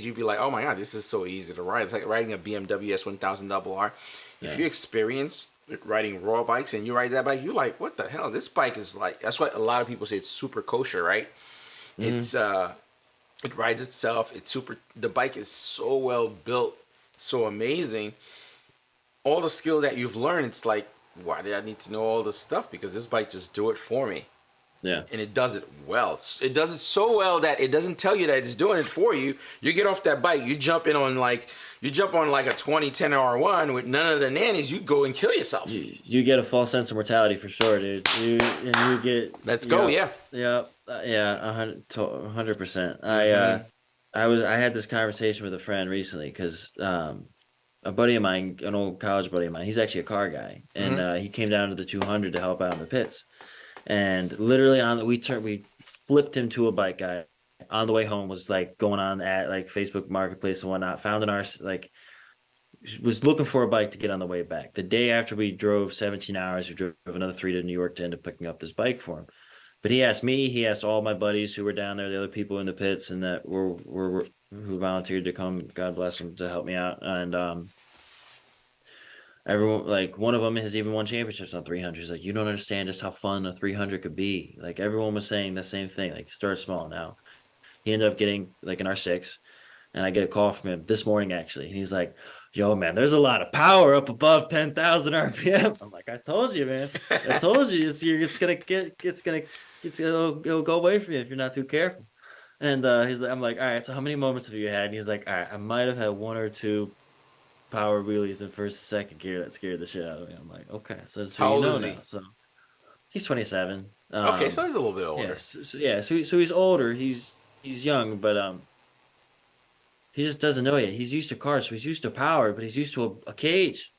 you'd be like, oh my god, this is so easy to ride. It's like riding a BMW S1000 RR. If Yeah. you experience riding raw bikes and you ride that bike, you're like, what the hell? This bike is like. That's what a lot of people say. It's super kosher, right? Mm-hmm. It's it rides itself. It's super. The bike is so well built, so amazing. All the skill that you've learned, it's like, why did I need to know all this stuff? Because this bike just do it for me, Yeah. and it does it well. It does it so well that it doesn't tell you that it's doing it for you. You get off that bike, you jump on like a 2010 R1 with none of the nannies. You go and kill yourself. You get a false sense of mortality for sure, dude. You get. Let's go, yeah. Yeah. Yeah. 100%. Mm-hmm. I had this conversation with a friend recently because a buddy of mine, an old college buddy of mine, he's actually a car guy, and Mm-hmm. he came down to the 200 to help out in the pits, and literally we flipped him to a bike guy on the way home. Was like going on at like Facebook Marketplace and whatnot. Found an like was looking for a bike to get on the way back. The day after we drove 17 hours, we drove another 3 to New York to end up picking up this bike for him. But he asked me, he asked all my buddies who were down there, the other people in the pits, and that were who volunteered to come. God bless them, to help me out. And everyone, like one of them has even won championships on 300. He's like, you don't understand just how fun a 300 could be. Like everyone was saying the same thing. Like start small. Now he ended up getting like an R6, and I get a call from him this morning actually, and he's like, yo man, there's a lot of power up above 10,000 RPM. I'm like, I told you, man. I told you it'll go away from you if you're not too careful. And he's like, I'm like, all right, so how many moments have you had? And he's like, all right, I might have had one or two power wheelies in first, second gear that scared the shit out of me. I'm like, okay, so How you old know is he? now. So he's 27. Okay, so he's a little bit older. So he's older. He's young, but he just doesn't know yet. He's used to cars, so he's used to power, but he's used to a cage.